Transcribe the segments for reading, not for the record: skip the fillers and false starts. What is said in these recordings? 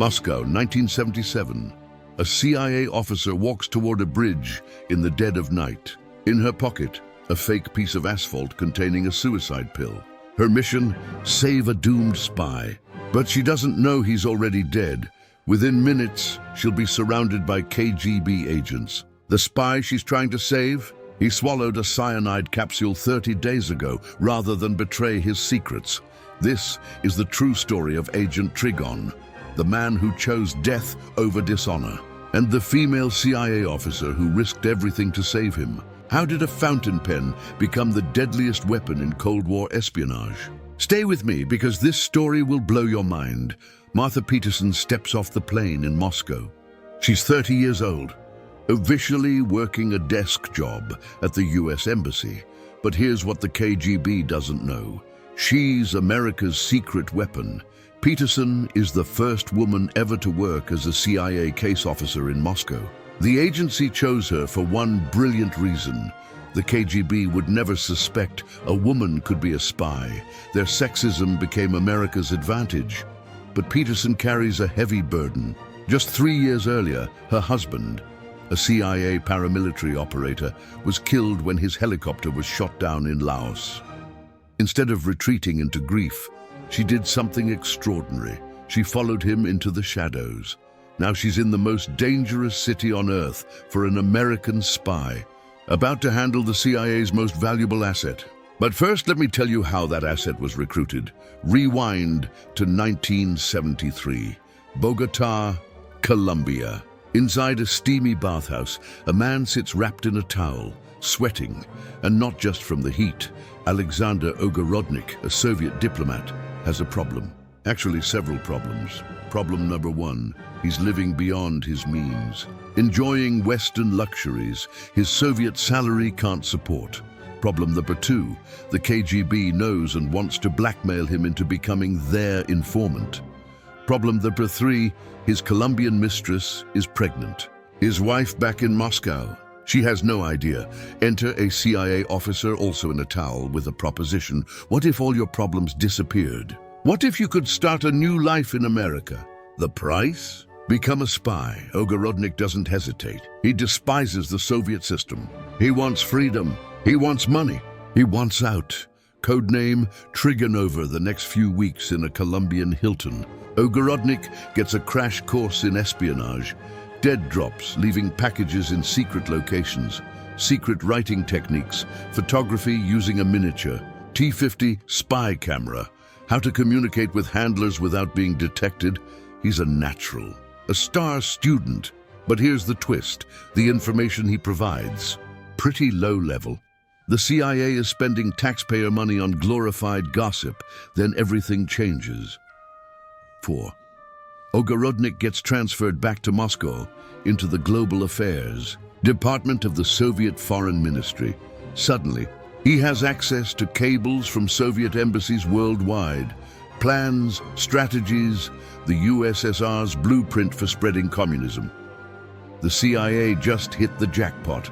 Moscow, 1977. A CIA officer walks toward a bridge in the dead of night. In her pocket, a fake piece of asphalt containing a suicide pill. Her mission, save a doomed spy. But she doesn't know he's already dead. Within minutes, she'll be surrounded by KGB agents. The spy she's trying to save? He swallowed a cyanide capsule 30 days ago, rather than betray his secrets. This is the true story of Agent TRIGON, the man who chose death over dishonor, and the female CIA officer who risked everything to save him. How did a fountain pen become the deadliest weapon in Cold War espionage? Stay with me, because this story will blow your mind. Martha Peterson steps off the plane in Moscow. She's 30 years old, officially working a desk job at the US Embassy. But here's what the KGB doesn't know. She's America's secret weapon. Peterson is the first woman ever to work as a CIA case officer in Moscow. The agency chose her for one brilliant reason. The KGB would never suspect a woman could be a spy. Their sexism became America's advantage. But Peterson carries a heavy burden. Just 3 years earlier, her husband, a CIA paramilitary operator, was killed when his helicopter was shot down in Laos. Instead of retreating into grief, she did something extraordinary. She followed him into the shadows. Now she's in the most dangerous city on Earth for an American spy, about to handle the CIA's most valuable asset. But first, let me tell you how that asset was recruited. Rewind to 1973, Bogota, Colombia. Inside a steamy bathhouse, a man sits wrapped in a towel, sweating, and not just from the heat. Alexander Ogorodnik, a Soviet diplomat, has a problem. Actually, several problems. Problem number one, he's living beyond his means, enjoying Western luxuries his Soviet salary can't support. Problem number two, the KGB knows and wants to blackmail him into becoming their informant. Problem number three, his Colombian mistress is pregnant. His wife back in Moscow. She has no idea. Enter a CIA officer, also in a towel, with a proposition. What if all your problems disappeared? What if you could start a new life in America? The price? Become a spy. Ogorodnik doesn't hesitate. He despises the Soviet system. He wants freedom. He wants money. He wants out. Codename Trigon. Over the next few weeks in a Colombian Hilton, Ogorodnik gets a crash course in espionage. Dead drops, leaving packages in secret locations, secret writing techniques, photography using a miniature, T-50 spy camera, how to communicate with handlers without being detected. He's a natural, a star student. But here's the twist, the information he provides, pretty low level. The CIA is spending taxpayer money on glorified gossip, then everything changes. 4. Ogorodnik gets transferred back to Moscow into the Global Affairs Department of the Soviet Foreign Ministry. Suddenly, he has access to cables from Soviet embassies worldwide, plans, strategies, the USSR's blueprint for spreading communism. The CIA just hit the jackpot.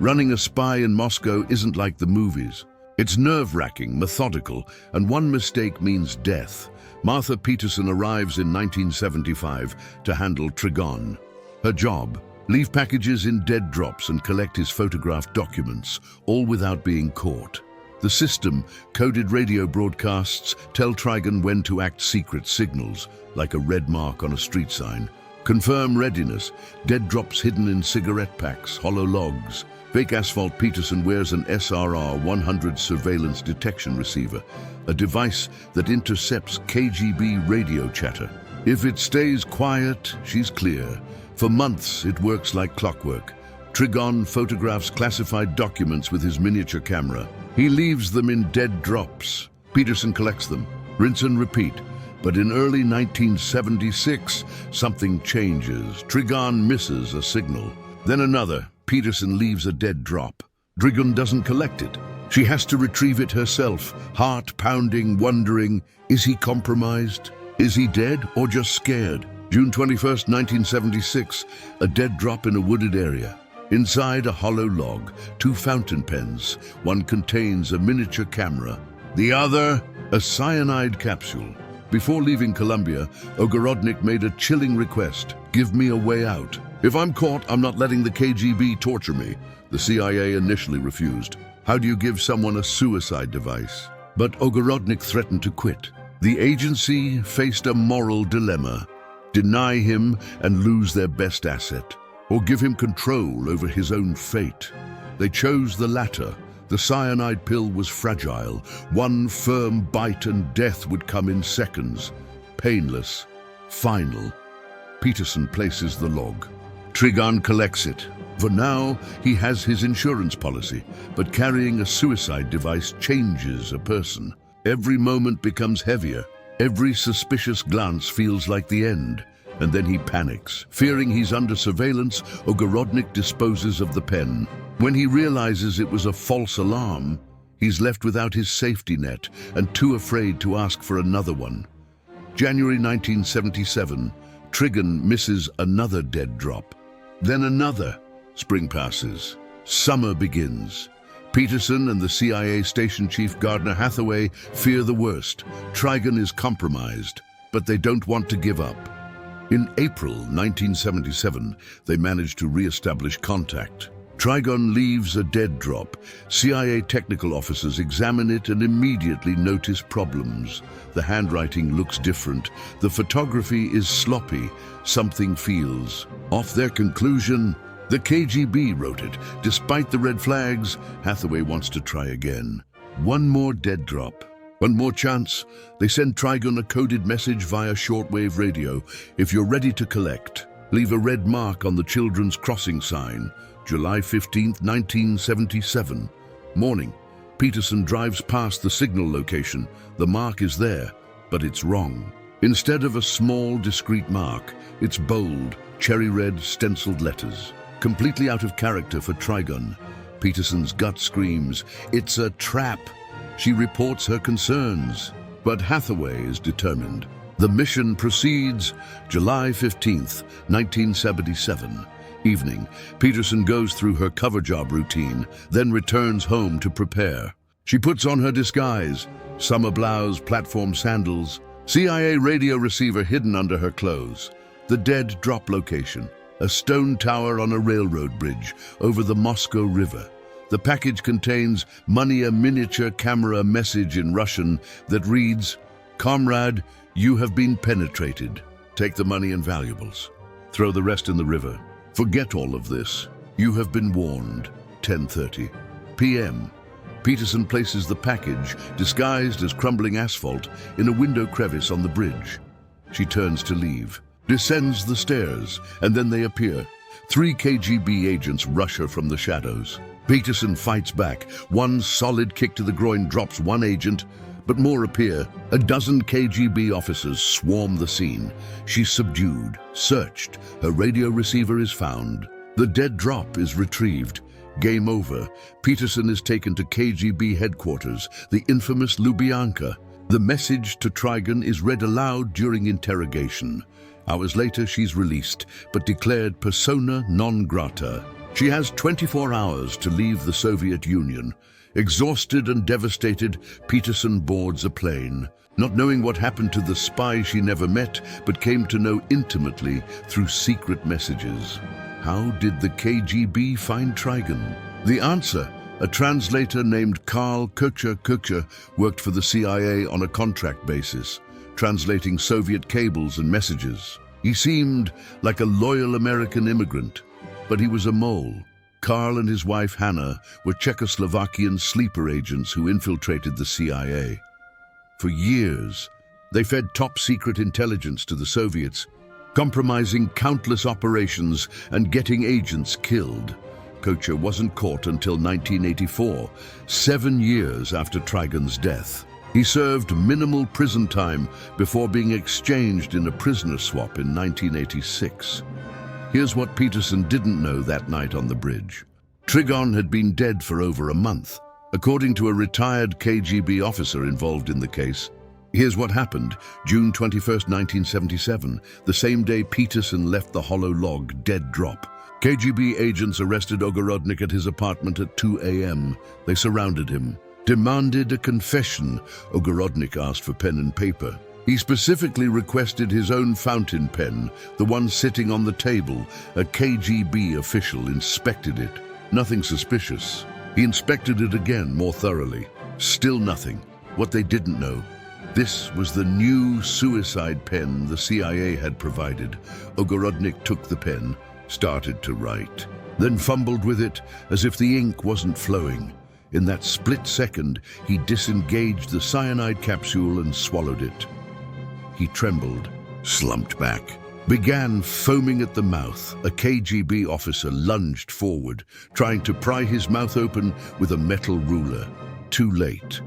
Running a spy in Moscow isn't like the movies. It's nerve-wracking, methodical, and one mistake means death. Martha Peterson arrives in 1975 to handle Trigon. Her job, leave packages in dead drops and collect his photographed documents, all without being caught. The system, coded radio broadcasts, tell Trigon when to act. Secret signals, like a red mark on a street sign. Confirm readiness, dead drops hidden in cigarette packs, hollow logs. Fake asphalt. Peterson wears an SRR-100 surveillance detection receiver, a device that intercepts KGB radio chatter. If it stays quiet, she's clear. For months, it works like clockwork. Trigon photographs classified documents with his miniature camera. He leaves them in dead drops. Peterson collects them, rinse and repeat. But in early 1976, something changes. Trigon misses a signal. Then another. Peterson leaves a dead drop. Trigon doesn't collect it. She has to retrieve it herself, heart pounding, wondering, is he compromised? Is he dead or just scared? June 21st, 1976, a dead drop in a wooded area. Inside a hollow log, 2 fountain pens. One contains a miniature camera. The other, a cyanide capsule. Before leaving Colombia, Ogorodnik made a chilling request: give me a way out. If I'm caught, I'm not letting the KGB torture me. The CIA initially refused. How do you give someone a suicide device? But Ogorodnik threatened to quit. The agency faced a moral dilemma: deny him and lose their best asset, or give him control over his own fate. They chose the latter. The cyanide pill was fragile. One firm bite and death would come in seconds. Painless, final. Peterson places the log. Trigon collects it. For now, he has his insurance policy, but carrying a suicide device changes a person. Every moment becomes heavier. Every suspicious glance feels like the end. And then he panics. Fearing he's under surveillance, Ogorodnik disposes of the pen. When he realizes it was a false alarm, he's left without his safety net and too afraid to ask for another one. January 1977, Trigon misses another dead drop. Then another. Spring passes. Summer begins. Peterson and the CIA station chief Gardner Hathaway fear the worst. Trigon is compromised, but they don't want to give up. In April 1977, they manage to re-establish contact. Trigon leaves a dead drop. CIA technical officers examine it and immediately notice problems. The handwriting looks different. The photography is sloppy. Something feels off. Their conclusion: the KGB wrote it. Despite the red flags, Hathaway wants to try again. One more dead drop. One more chance. They send Trigon a coded message via shortwave radio. If you're ready to collect, leave a red mark on the Children's Crossing sign. July 15, 1977. Morning. Peterson drives past the signal location. The mark is there, but it's wrong. Instead of a small, discreet mark, it's bold, cherry red, stenciled letters. Completely out of character for Trigon. Peterson's gut screams, "It's a trap!" She reports her concerns, but Hathaway is determined. The mission proceeds. July 15th, 1977. Evening. Peterson goes through her cover job routine, then returns home to prepare. She puts on her disguise: summer blouse, platform sandals, CIA radio receiver hidden under her clothes. The dead drop location: a stone tower on a railroad bridge over the Moscow River. The package contains money, a miniature camera message in Russian that reads, "Comrade, you have been penetrated. Take the money and valuables. Throw the rest in the river. Forget all of this. You have been warned." 10:30 p.m. Peterson places the package, disguised as crumbling asphalt, in a window crevice on the bridge. She turns to leave, descends the stairs, and then they appear. 3 KGB agents rush her from the shadows. Peterson fights back. One solid kick to the groin drops one agent, but more appear. A dozen KGB officers swarm the scene. She's subdued, searched. Her radio receiver is found. The dead drop is retrieved. Game over. Peterson is taken to KGB headquarters, the infamous Lubyanka. The message to Trigon is read aloud during interrogation. Hours later, she's released, but declared persona non grata. She has 24 hours to leave the Soviet Union. Exhausted and devastated, Peterson boards a plane, not knowing what happened to the spy she never met, but came to know intimately through secret messages. How did the KGB find Trigon? The answer: a translator named Karl Koecher worked for the CIA on a contract basis, translating Soviet cables and messages. He seemed like a loyal American immigrant, but he was a mole. Karl and his wife Hannah were Czechoslovakian sleeper agents who infiltrated the CIA. For years, they fed top-secret intelligence to the Soviets, compromising countless operations and getting agents killed. Koecher wasn't caught until 1984, 7 years after Trigon's death. He served minimal prison time before being exchanged in a prisoner swap in 1986. Here's what Peterson didn't know that night on the bridge. Trigon had been dead for over a month. According to a retired KGB officer involved in the case, here's what happened. June 21, 1977, the same day Peterson left the hollow log dead drop. KGB agents arrested Ogorodnik at his apartment at 2 a.m. They surrounded him, demanded a confession. Ogorodnik asked for pen and paper. He specifically requested his own fountain pen, the one sitting on the table. A KGB official inspected it. Nothing suspicious. He inspected it again more thoroughly. Still nothing. What they didn't know. This was the new suicide pen the CIA had provided. Ogorodnik took the pen, started to write, then fumbled with it as if the ink wasn't flowing. In that split second, he disengaged the cyanide capsule and swallowed it. He trembled, slumped back, began foaming at the mouth. A KGB officer lunged forward, trying to pry his mouth open with a metal ruler. Too late.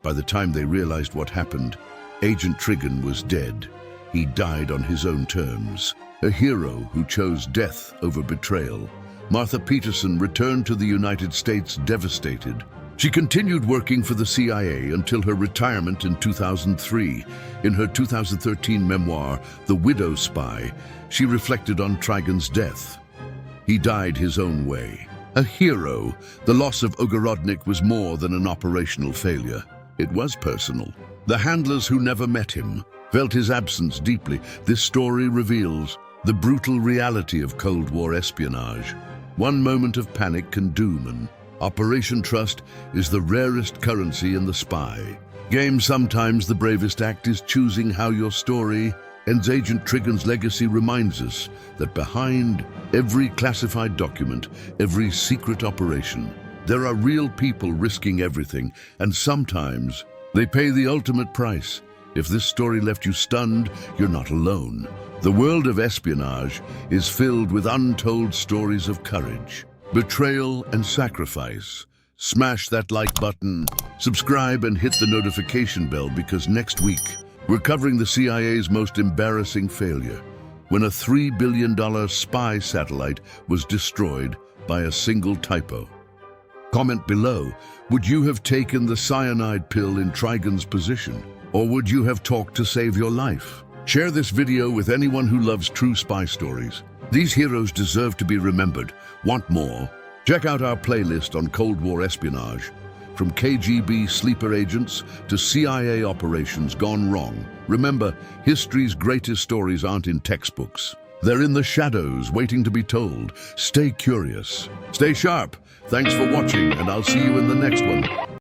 By the time they realized what happened, Agent TRIGON was dead. He died on his own terms. A hero who chose death over betrayal. Martha Peterson returned to the United States devastated. She continued working for the CIA until her retirement in 2003. In her 2013 memoir, The Widow Spy, she reflected on TRIGON's death. He died his own way. A hero, the loss of Ogorodnik was more than an operational failure. It was personal. The handlers who never met him felt his absence deeply. This story reveals the brutal reality of Cold War espionage. One moment of panic can doom an Operation Trust is the rarest currency in the spy game. Sometimes the bravest act is choosing how your story ends. Agent TRIGON's legacy reminds us that behind every classified document, every secret operation, there are real people risking everything, and sometimes they pay the ultimate price. If this story left you stunned, you're not alone. The world of espionage is filled with untold stories of courage, betrayal, and sacrifice. Smash that like button, subscribe, and hit the notification bell, because next week we're covering the CIA's most embarrassing failure, when a $3 billion spy satellite was destroyed by a single typo. Comment below, would you have taken the cyanide pill in TRIGON's position, or would you have talked to save your life? Share this video with anyone who loves true spy stories. These heroes deserve to be remembered. Want more? Check out our playlist on Cold War espionage. From KGB sleeper agents to CIA operations gone wrong. Remember, history's greatest stories aren't in textbooks. They're in the shadows, waiting to be told. Stay curious. Stay sharp. Thanks for watching, and I'll see you in the next one.